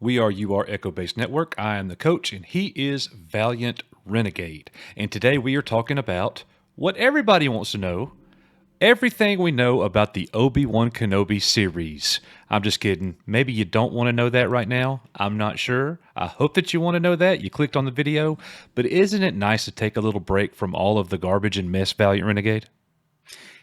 We are UR Echo Base Network. I am the coach, and he is Valiant Renegade. And today we are talking about what everybody wants to know, everything we know about the Obi-Wan Kenobi series. I'm just kidding. Maybe you don't want to know that right now. I'm not sure. I hope that you want to know that. You clicked on the video. But isn't it nice to take a little break from all of the garbage and mess, Valiant Renegade?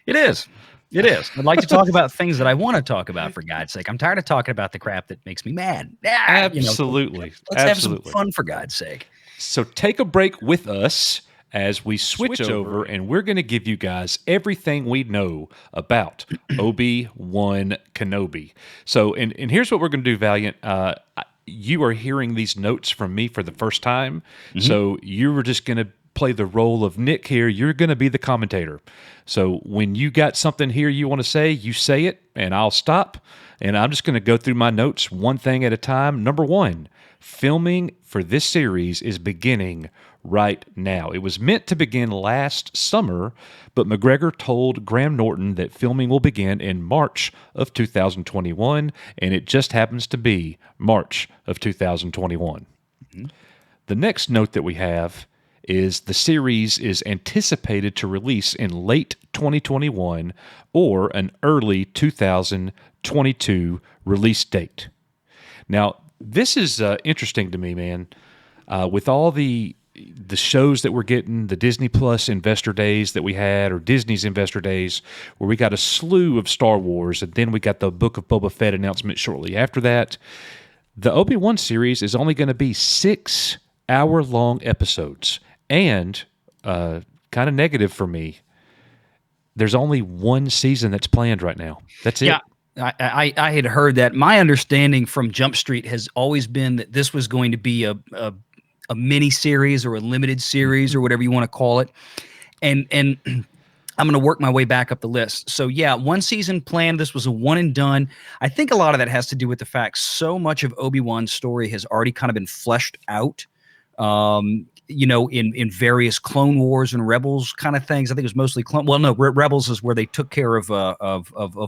It is. It is. I'd like to talk about things that I want to talk about, for God's sake. I'm tired of talking about the crap that makes me mad. Absolutely. Let's have some fun, for God's sake. So take a break with us as we switch over, and we're going to give you guys everything we know about Obi-Wan Kenobi. So, and here's what we're going to do, Valiant. You are hearing these notes from me for the first time, so you were just going to play the role of Nick here. You're going to be the commentator. So when you got something here you want to say, you say it, and I'll stop. And I'm just going to go through my notes one thing at a time. Number one, filming for this series is beginning right now. It was meant to begin last summer, but McGregor told Graham Norton that filming will begin in March of 2021, and it just happens to be March of 2021. The next note that we have is the series is anticipated to release in late 2021 or an early 2022 release date. Now, this is interesting to me, man. With all the shows that we're getting, the Disney Plus Investor Days that we had, or Disney's Investor Days, where we got a slew of Star Wars, and then we got the Book of Boba Fett announcement shortly after that. The Obi-Wan series is only going to be 6-hour-long episodes. And kind of negative for me, there's only one season that's planned right now. That's it. Yeah, I had heard that. My understanding from Jump Street has always been that this was going to be a mini series or a limited series or whatever you want to call it. And I'm going to work my way back up the list. So yeah, one season planned. This was a one and done. I think a lot of that has to do with the fact so much of Obi-Wan's story has already kind of been fleshed out. In various Clone Wars and Rebels kind of things. I think it was mostly Rebels is where they took care of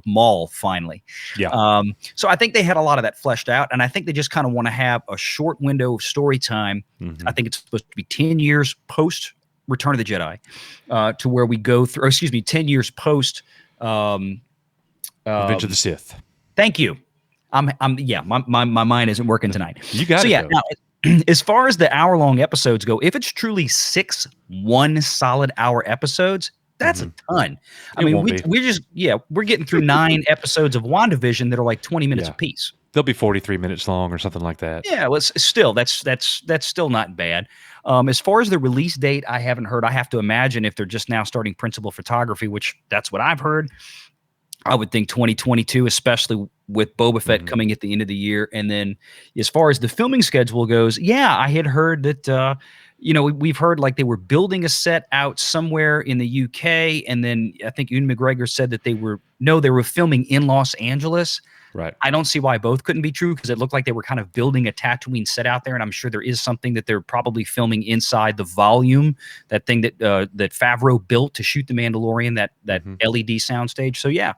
Maul finally. Yeah. So I think they had a lot of that fleshed out, and I think they just kind of want to have a short window of story time. I think it's supposed to be 10 years post Return of the Jedi, to where we go through. 10 years post Revenge of the Sith. Thank you. My mind isn't working tonight. You got it. Now, as far as the hour-long episodes go, if it's truly 6 one-solid hour episodes, that's a ton. I mean, we're getting through 9 episodes of WandaVision that are like 20 minutes apiece. They'll be 43 minutes long or something like that. Yeah, well, still, that's still not bad. As far as the release date, I haven't heard. I have to imagine if they're just now starting principal photography, which that's what I've heard, I would think 2022, especially with Boba Fett coming at the end of the year. And then as far as the filming schedule goes, I had heard that, we've heard like they were building a set out somewhere in the UK. And then I think Ewan McGregor said that they were filming in Los Angeles. Right. I don't see why both couldn't be true, because it looked like they were kind of building a Tatooine set out there. And I'm sure there is something that they're probably filming inside the volume, that thing that Favreau built to shoot The Mandalorian, that LED soundstage. So yeah,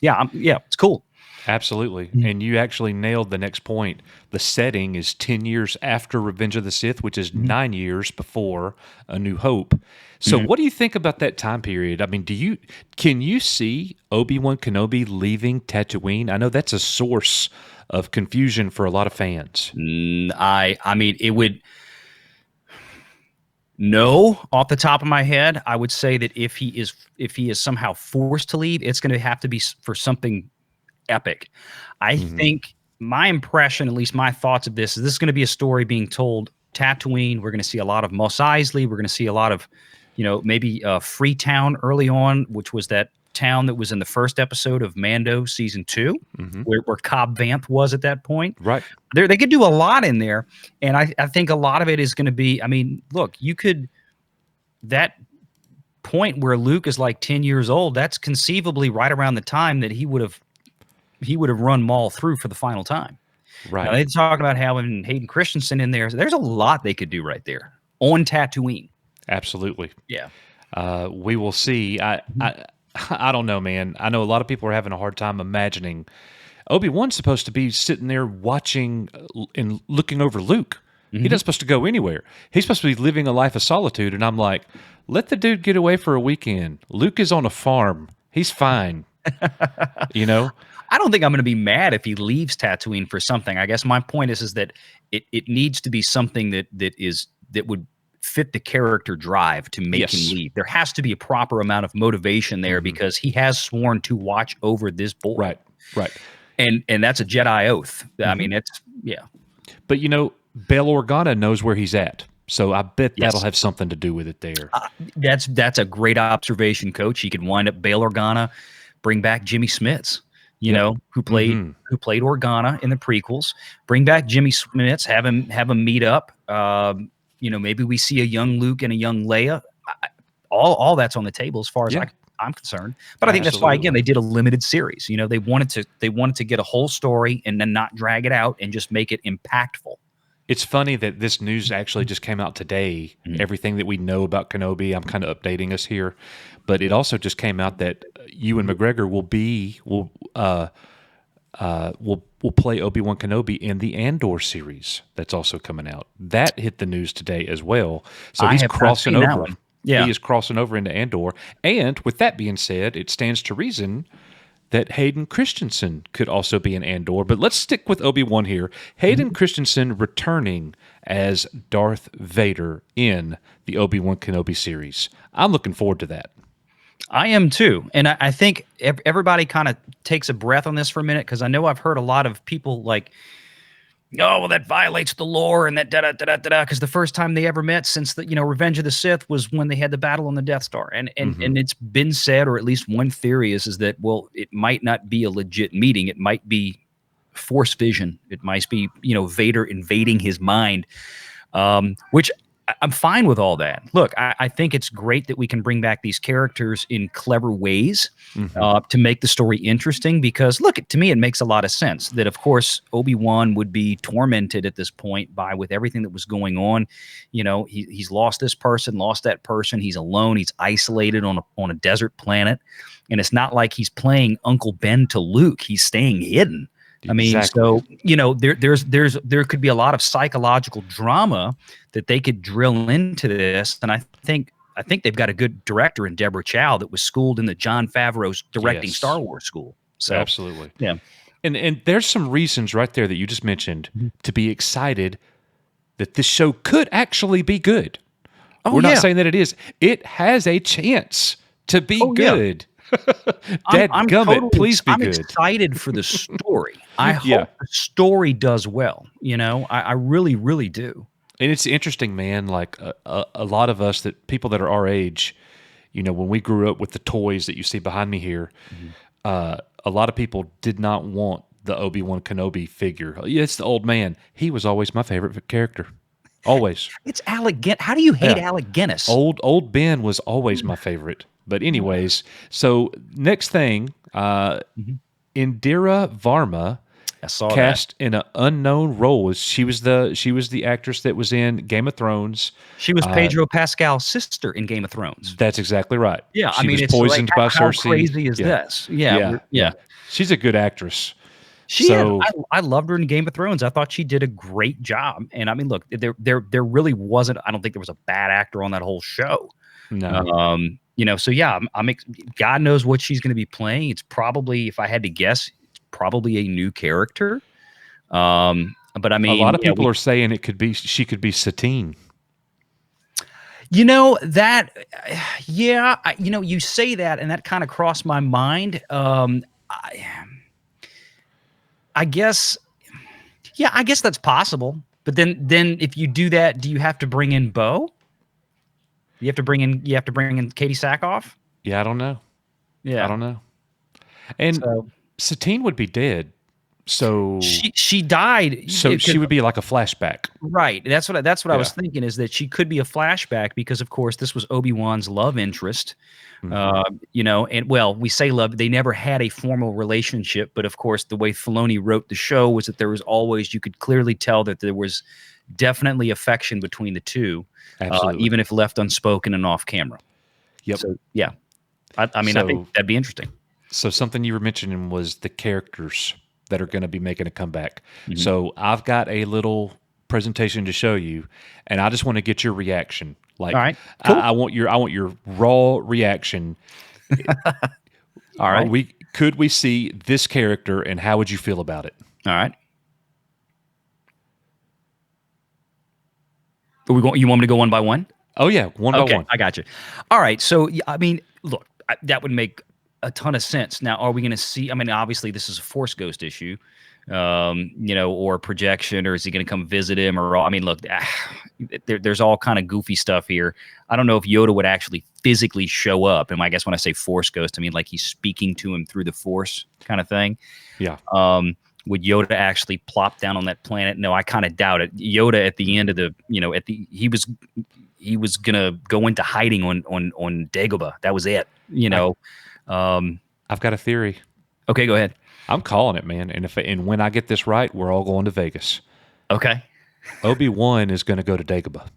it's cool. Absolutely. And you actually nailed the next point. The setting is 10 years after Revenge of the Sith, which is 9 years before A New Hope. So what do you think about that time period? I mean, can you see Obi-Wan Kenobi leaving Tatooine? I know that's a source of confusion for a lot of fans. I mean, it would... No, off the top of my head, I would say that if he is somehow forced to leave, it's going to have to be for something epic. I think my impression, at least my thoughts of this is going to be a story being told Tatooine. We're going to see a lot of Mos Eisley. We're going to see a lot of, maybe Freetown early on, which was that town that was in the first episode of Mando season 2, where Cobb Vanth was at that point. Right. They could do a lot in there. And I think a lot of it is going to be, I mean, look, that point where Luke is like 10 years old, that's conceivably right around the time that he would have run Maul through for the final time. Right. Now, they talk about having Hayden Christensen in there. So there's a lot they could do right there on Tatooine. Absolutely. Yeah. We will see. I don't know, man. I know a lot of people are having a hard time imagining Obi-Wan's supposed to be sitting there watching and looking over Luke. He's not supposed to go anywhere. He's supposed to be living a life of solitude. And I'm like, let the dude get away for a weekend. Luke is on a farm. He's fine. You know? I don't think I'm going to be mad if he leaves Tatooine for something. I guess my point is that it needs to be something that would fit the character drive to make him leave. There has to be a proper amount of motivation there because he has sworn to watch over this boy. Right. And that's a Jedi oath. I mean, it's But you know, Bail Organa knows where he's at. So I bet that'll have something to do with it there. That's a great observation, Coach. He could wind up Bail Organa, bring back Jimmy Smits, you know, who played Organa in the prequels. Bring back Jimmy Smits, have him meet up. You know, maybe we see a young Luke and a young Leia. All that's on the table as far as I'm concerned. But I think that's why, again, they did a limited series. You know, they wanted to get a whole story and then not drag it out and just make it impactful. It's funny that this news actually just came out today. Everything that we know about Kenobi, I'm kind of updating us here, but it also just came out that Ewan McGregor will play Obi-Wan Kenobi in the Andor series that's also coming out. That hit the news today as well. So he's crossing over. Yeah, he is crossing over into Andor. And with that being said, it stands to reason that Hayden Christensen could also be in Andor. But let's stick with Obi-Wan here. Hayden Christensen returning as Darth Vader in the Obi-Wan Kenobi series. I'm looking forward to that. I am too. And I think everybody kind of takes a breath on this for a minute, because I know I've heard a lot of people like, oh, well, that violates the lore and that da-da-da-da-da, because the first time they ever met since the, Revenge of the Sith was when they had the battle on the Death Star. And it's been said, or at least one theory is that, well, it might not be a legit meeting. It might be Force vision. It might be, Vader invading his mind, which I'm fine with all that. Look, I think it's great that we can bring back these characters in clever ways to make the story interesting, because, look, to me, it makes a lot of sense that, of course, Obi-Wan would be tormented at this point with everything that was going on. He's lost this person, lost that person. He's alone. He's isolated on a desert planet. And it's not like he's playing Uncle Ben to Luke. He's staying hidden. I mean, so, there could be a lot of psychological drama that they could drill into this. And I think they've got a good director in Deborah Chow that was schooled in the Jon Favreau's directing Star Wars school. So absolutely. Yeah. And there's some reasons right there that you just mentioned to be excited that this show could actually be good. We're not saying that it is. It has a chance to be good. Dadgummit, please be good. I'm excited for the story. I hope the story does well. I really, really do. And it's interesting, man. Like a lot of us, people that are our age, when we grew up with the toys that you see behind me here, a lot of people did not want the Obi-Wan Kenobi figure. It's the old man. He was always my favorite character. Always. It's Alec Guinness. How do you hate Alec Guinness? Old Ben was always my favorite. But anyways, so next thing, Indira Varma cast in an unknown role. She was the actress that was in Game of Thrones. She was Pedro Pascal's sister in Game of Thrones. That's exactly right. Yeah, she was poisoned by Cersei. How crazy is this? Yeah. She's a good actress. I loved her in Game of Thrones. I thought she did a great job. And I mean, look, there really wasn't. I don't think there was a bad actor on that whole show. No. So yeah, God knows what she's going to be playing. It's probably, if I had to guess, it's probably a new character. But I mean, a lot of people are saying she could be Satine. You say that, and that kind of crossed my mind. I guess that's possible. But then if you do that, do you have to bring in Bo? You have to bring in Katie Sackhoff? Yeah, I don't know. Yeah. I don't know. And Satine would be dead. So she died. So she would be like a flashback. Right. That's what I was thinking, is that she could be a flashback, because of course this was Obi-Wan's love interest. And well, we say love, they never had a formal relationship, but of course the way Filoni wrote the show was that there was always, you could clearly tell that there was definitely affection between the two, even if left unspoken and off camera. Yep. So yeah, I think that'd be interesting. So something you were mentioning was the characters that are going to be making a comeback. Mhm. So I've got a little presentation to show you, and I just want to get your reaction. All Like, right. Cool. I want your raw reaction. All right. Could we see this character, and how would you feel about it? All right. Are we going? You want me to go one by one? Oh yeah, one by Okay, one. I got you. All right. So, I mean, look, that would make a ton of sense. Now, are we going to see? I mean, obviously, this is a Force Ghost issue, or projection, or is he going to come visit him? Or I mean, look, there's all kind of goofy stuff here. I don't know if Yoda would actually physically show up. And I guess when I say Force Ghost, I mean like he's speaking to him through the Force kind of thing. Yeah. Would Yoda actually plop down on that planet? No, I kind of doubt it. Yoda at the end of the, he was gonna go into hiding on Dagobah. That was it. I've got a theory. Okay, go ahead. I'm calling it, man. And when I get this right, we're all going to Vegas. Okay. Obi-Wan is going to go to Dagobah.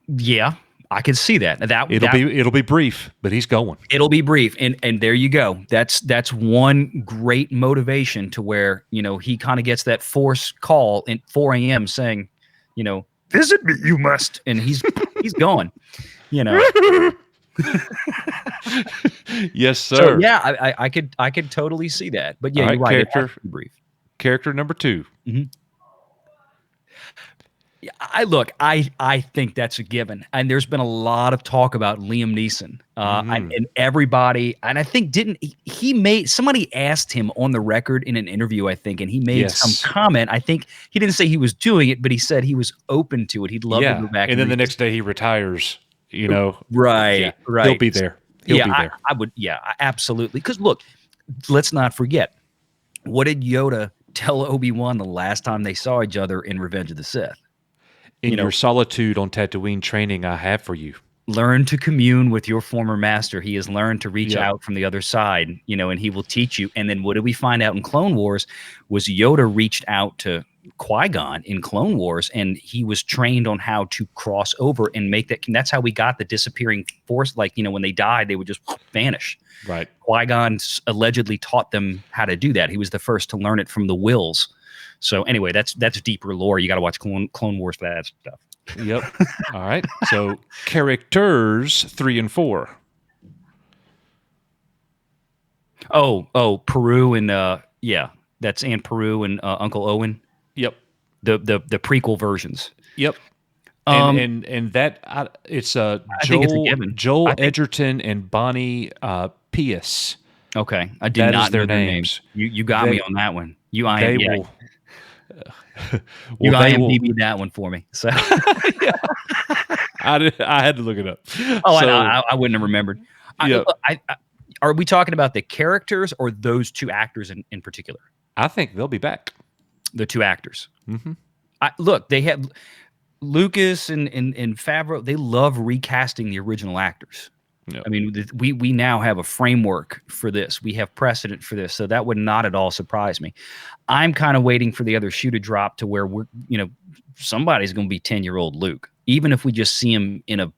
Yeah, I can see that. It'll be brief, but he's going. It'll be brief, and there you go. That's one great motivation to where he kind of gets that Force call at 4 a.m. saying, visit me, you must, and he's going. Yes, sir. So yeah, I could totally see that. But yeah, All you're right. Character, brief. Character number 2. Mm-hmm. I think that's a given, and there's been a lot of talk about Liam Neeson, and everybody, and I think somebody asked him on the record in an interview, I think, and he made some comment. I think he didn't say he was doing it, but he said he was open to it. He'd love to go back. And then the next day he retires. Right. He'll be there. He'll be there. I would. Yeah, absolutely. Because look, let's not forget, what did Yoda tell Obi-Wan the last time they saw each other in Revenge of the Sith? In your solitude on Tatooine training I have for you. Learn to commune with your former master. He has learned to reach out from the other side, and he will teach you. And then what did we find out in Clone Wars was Yoda reached out to Qui-Gon in Clone Wars, and he was trained on how to cross over and make that. And that's how we got the disappearing Force. Like, when they died, they would just vanish. Right. Qui-Gon allegedly taught them how to do that. He was the first to learn it from the Wills. So anyway, that's deeper lore. You got to watch Clone Wars for that stuff. Yep. All right. So characters 3 and 4. Oh, Peru and that's Aunt Peru and Uncle Owen. Yep. The prequel versions. Yep. And that it's Joel Edgerton and Bonnie Pius. Okay, I did not know their names. You got me on that one. You IMDb that one for me. So I had to look it up. Oh, so, I wouldn't have remembered. Are we talking about the characters or those two actors in particular? I think they'll be back. The two actors. Mm-hmm. Look, they have Lucas and Favreau. They love recasting the original actors. Yep. I mean, we now have a framework for this. We have precedent for this, so that would not at all surprise me. I'm kind of waiting for the other shoe to drop to where somebody's going to be 10-year-old Luke, even if we just see him in a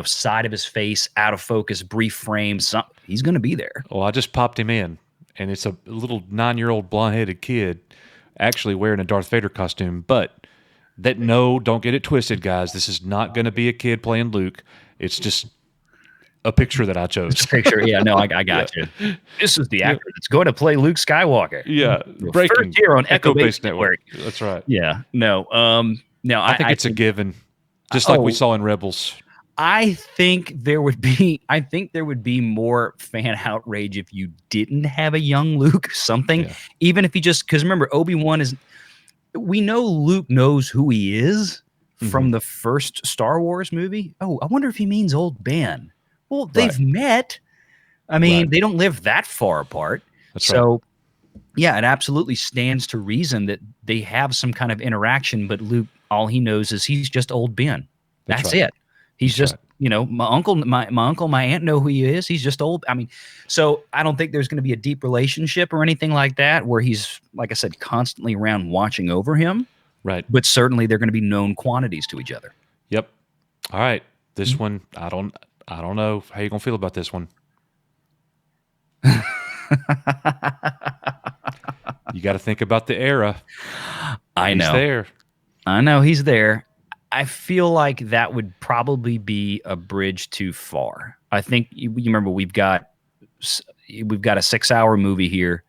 side of his face, out of focus, brief frame. He's going to be there. Well, I just popped him in, and it's a little 9-year-old blonde-headed kid, actually wearing a Darth Vader costume. But don't get it twisted, guys. This is not going to be a kid playing Luke. It's just a picture that I chose. Picture, yeah, no, I got you. This is the actor that's going to play Luke Skywalker. Yeah, breaking first here on Echo Base Network. That's right. Yeah, no, I think it's a given, just like we saw in Rebels. I think there would be more fan outrage if you didn't have a young Luke. Even if he because remember, Obi-Wan is. We know Luke knows who he is from the first Star Wars movie. Oh, I wonder if he means old Ben. Well, they've met. I mean, they don't live that far apart. That's right. Yeah, it absolutely stands to reason that they have some kind of interaction. But Luke, all he knows is he's just old Ben. That's it. He's just, my uncle, my aunt know who he is. He's just old. I mean, so I don't think there's going to be a deep relationship or anything like that where he's, like I said, constantly around watching over him. Right. But certainly they're going to be known quantities to each other. Yep. All right. This one, I don't know how you gonna feel about this one. You got to think about the era. I He's know. there. I know he's there. I feel like that would probably be a bridge too far. I think you remember we've got a 6-hour movie here.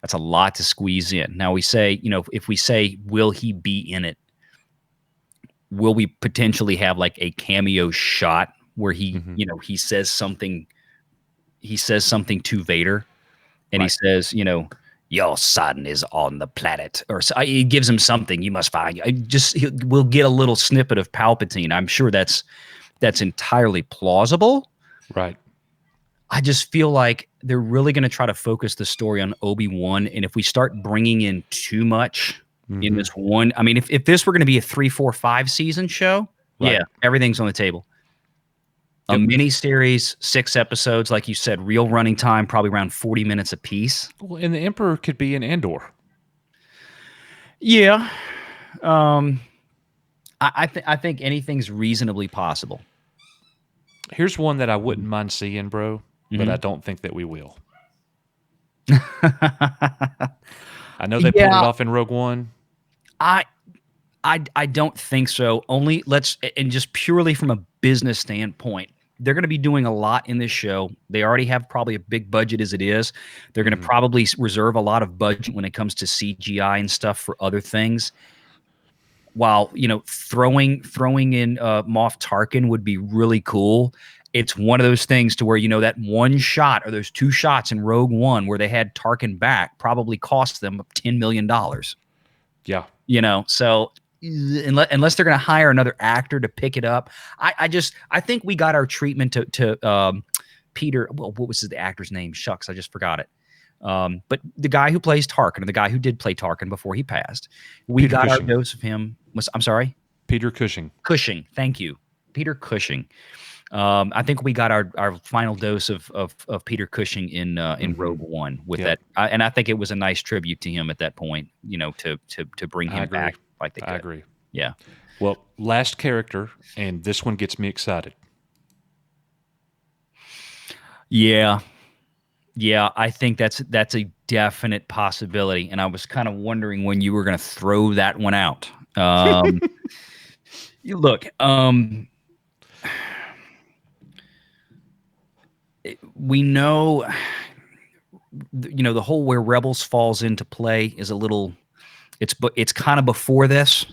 That's a lot to squeeze in. Now we say, if we say, will he be in it? Will we potentially have like a cameo shot where he, he says something to Vader and he Right. says, your son is on the planet, or he gives him something you must find. We'll get a little snippet of Palpatine. I'm sure that's entirely plausible. Right. I just feel like they're really going to try to focus the story on Obi-Wan, and if we start bringing in too much in this one, I mean, if this were going to be a 3, 4, 5 season show, Right. yeah, everything's on the table. A mini series, 6 episodes, like you said, real running time, probably around 40 minutes apiece. Well, and the Emperor could be in Andor. Yeah, I think anything's reasonably possible. Here's one that I wouldn't mind seeing, bro, but Mhm. I don't think that we will. I know they pulled it Yeah. off in Rogue One. I don't think so. Only and just purely from a business standpoint, they're going to be doing a lot in this show. They already have probably a big budget as it is. They're going to probably reserve a lot of budget when it comes to CGI and stuff for other things. While throwing in Moff Tarkin would be really cool. It's one of those things to where that one shot or those 2 shots in Rogue One where they had Tarkin back probably cost them $10 million. Yeah. So unless they're going to hire another actor to pick it up, I think we got our treatment to Peter. Well, what was the actor's name? Shucks, I just forgot it. But the guy who plays Tarkin, or the guy who did play Tarkin before he passed, we Peter got Cushing. our dose of him. I'm sorry, Peter Cushing. Cushing. Thank you, Peter Cushing. I think we got our final dose of Peter Cushing in Rogue One with that, and I think it was a nice tribute to him at that point. To bring him back like they could. I agree. Yeah. Well, last character, and this one gets me excited. Yeah. Yeah, I think that's a definite possibility, and I was kind of wondering when you were going to throw that one out. Look, we know, the whole where Rebels falls into play is a little. It's kind of before this.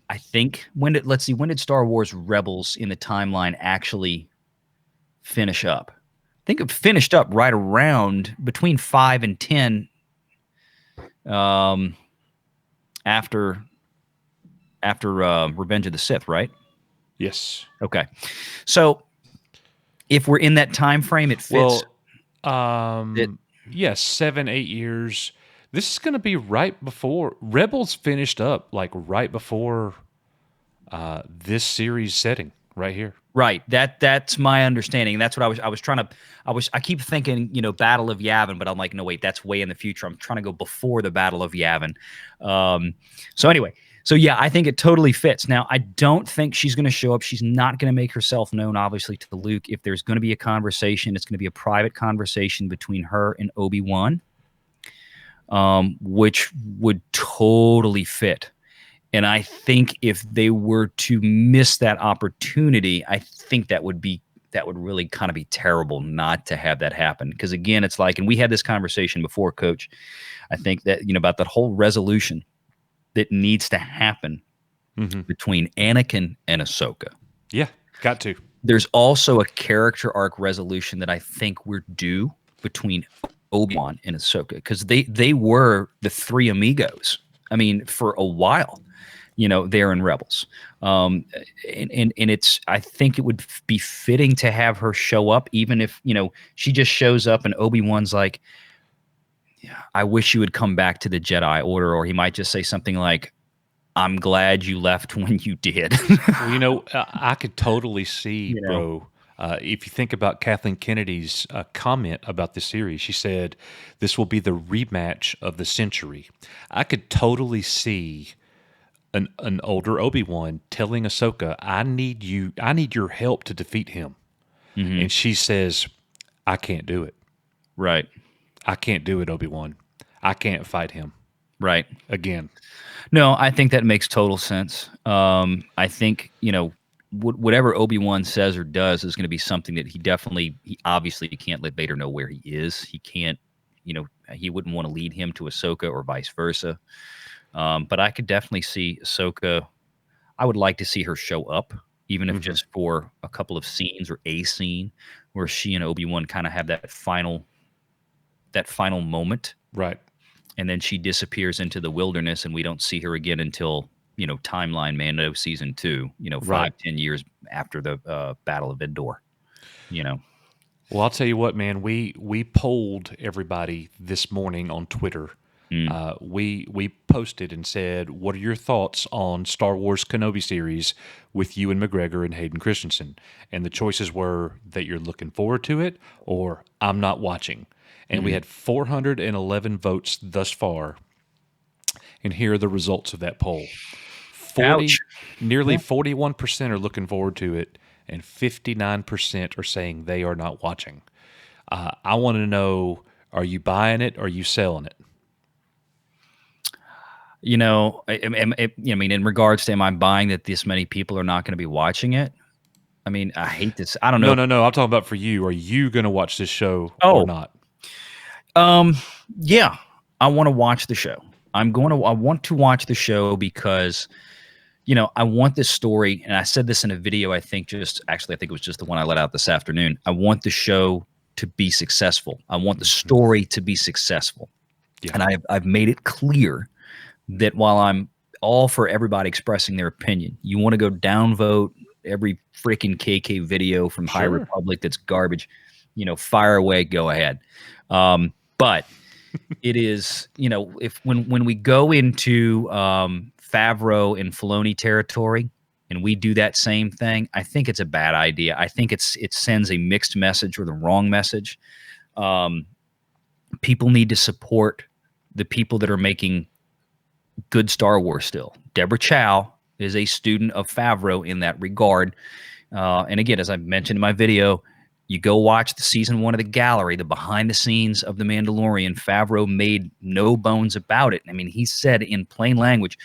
I think when did Star Wars Rebels in the timeline actually finish up? I think it finished up right around between 5 and 10 after Revenge of the Sith, right? Yes. Okay. So if we're in that time frame, it fits. Well, yes, 7, 8 years. This is going to be right before Rebels finished up, like right before this series setting right here. Right. That's my understanding. That's what I was trying to. I keep thinking, Battle of Yavin, but I'm like, no, wait, that's way in the future. I'm trying to go before the Battle of Yavin. So anyway, yeah, I think it totally fits. Now, I don't think she's going to show up. She's not going to make herself known, obviously, to Luke. If there's going to be a conversation, it's going to be a private conversation between her and Obi-Wan, which would totally fit. And I think if they were to miss that opportunity, I think that would really kind of be terrible not to have that happen. Because again, it's like, and we had this conversation before, Coach, I think that, about that whole resolution that needs to happen between Anakin and Ahsoka. Yeah, got to. There's also a character arc resolution that I think we're due between Obi-Wan and Ahsoka, because they were the 3 amigos. I mean, for a while. There in Rebels. And it's, I think it would be fitting to have her show up, even if, she just shows up and Obi-Wan's like, yeah, I wish you would come back to the Jedi Order, or he might just say something like, I'm glad you left when you did. Well, I could totally see, bro. If you think about Kathleen Kennedy's comment about this series, she said, this will be the rematch of the century. I could totally see an older Obi-Wan telling Ahsoka, I need your help to defeat him. And she says, I can't do it. Right. I can't do it, Obi-Wan. I can't fight him Right. again. No, I think that makes total sense. I think, whatever Obi-Wan says or does is going to be something that he obviously can't let Vader know where he is. He can't, he wouldn't want to lead him to Ahsoka or vice versa. But I could definitely see Ahsoka. I would like to see her show up, even if just for a couple of scenes or a scene where she and Obi-Wan kind of have that final moment, Right. and then she disappears into the wilderness, and we don't see her again until timeline Mando season 2. Right. 5-10 years after the Battle of Endor. Well, I'll tell you what, man. We polled everybody this morning on Twitter. We posted and said, "What are your thoughts on Star Wars Kenobi series with Ewan McGregor and Hayden Christensen?" And the choices were that you're looking forward to it, or I'm not watching. And we had 411 votes thus far. And here are the results of that poll. Ouch. Nearly 41% are looking forward to it, and 59% are saying they are not watching. I want to know: are you buying it? Or are you selling it? I mean, in regards to, am I buying that this many people are not going to be watching it? I mean, I hate this. I don't know. No. I'm talking about for you. Are you going to watch this show or Oh, not? Yeah, I want to watch the show. I want to watch the show because, I want this story, and I said this in a video, I think it was just the one I let out this afternoon. I want the show to be successful. I want the story to be successful. Yeah. And I've made it clear that while I'm all for everybody expressing their opinion, you want to go downvote every freaking KK video from High Sure. Republic that's garbage, fire away, go ahead. But it is, when we go into Favreau and Filoni territory and we do that same thing, I think it's a bad idea. I think it sends a mixed message or the wrong message. People need to support the people that are making good Star Wars still. Deborah Chow is a student of Favreau in that regard. And again, as I mentioned in my video, you go watch the season 1 of The Gallery, the behind the scenes of The Mandalorian. Favreau made no bones about it. I mean, he said in plain language,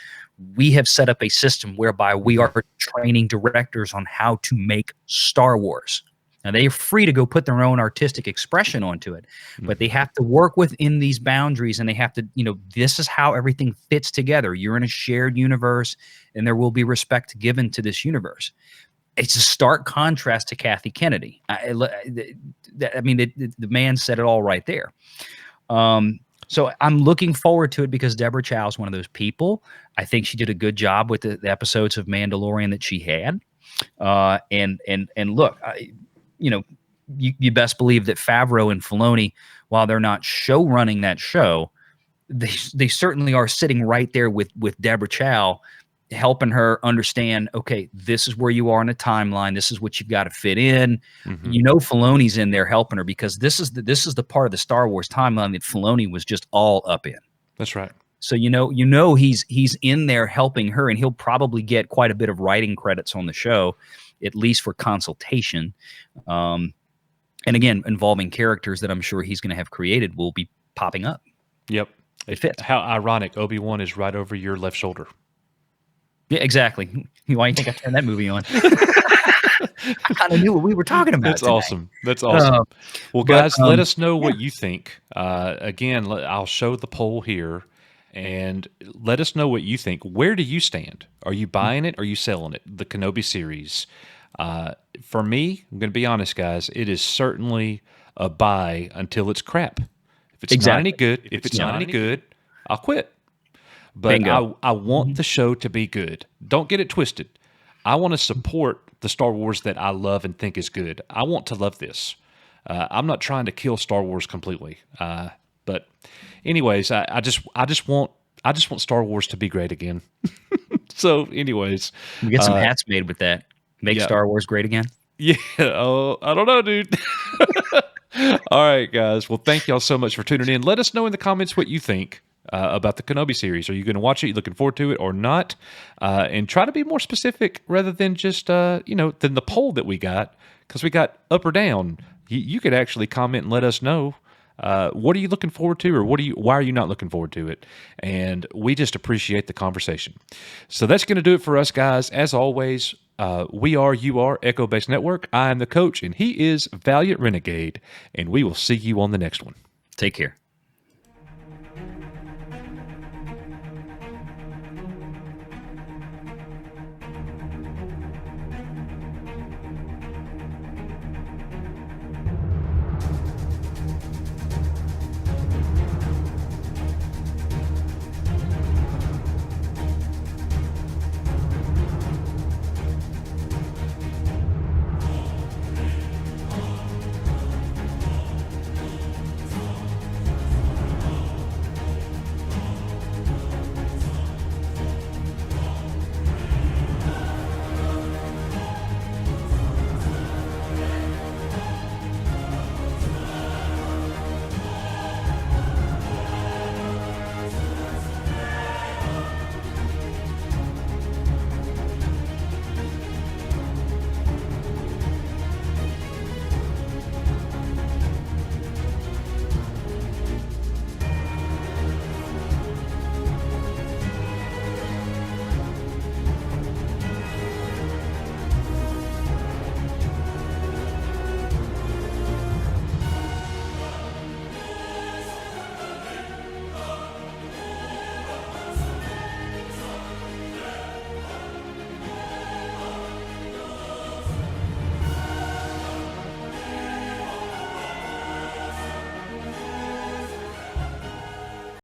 we have set up a system whereby we are training directors on how to make Star Wars. Now, they are free to go put their own artistic expression onto it, but they have to work within these boundaries, and they have to, this is how everything fits together. You're in a shared universe, and there will be respect given to this universe. It's a stark contrast to Kathy Kennedy. The man said it all right there. So I'm looking forward to it because Deborah Chow is one of those people. I think she did a good job with the episodes of Mandalorian that she had. And look, you best believe that Favreau and Filoni, while they're not show running that show, they certainly are sitting right there with Deborah Chow, helping her understand, okay, this is where you are in a timeline. This is what you've got to fit in. Filoni's in there helping her because this is the part of the Star Wars timeline that Filoni was just all up in. That's right. So he's in there helping her, and he'll probably get quite a bit of writing credits on the show, at least for consultation. And again, involving characters that I'm sure he's going to have created will be popping up. Yep. It fits. How ironic. Obi-Wan is right over your left shoulder. Yeah, exactly. Why do you think I turned that movie on? I kind of knew what we were talking about. That's today. Awesome. That's awesome. Well, guys, let us know what you think. Again, I'll show the poll here, and let us know what you think. Where do you stand? Are you buying it? Or are you selling it? The Kenobi series. For me, I'm going to be honest, guys. It is certainly a buy until it's crap. If it's not any good, I'll quit. But I want the show to be good. Don't get it twisted. I want to support the Star Wars that I love and think is good. I want to love this. I'm not trying to kill Star Wars completely. But anyways, I just want Star Wars to be great again. So anyways, we get some hats made with that. Make Star Wars great again. Yeah. Oh, I don't know, dude. All right, guys. Well, thank y'all so much for tuning in. Let us know in the comments what you think about the Kenobi series. Are you going to watch it? You looking forward to it or not? And try to be more specific rather than just, than the poll that we got, because we got up or down. You could actually comment and let us know What are you looking forward to, or why are you not looking forward to it? And we just appreciate the conversation. So that's going to do it for us, guys. As always, you are Echo Base Network. I am the coach, and he is Valiant Renegade, and we will see you on the next one. Take care.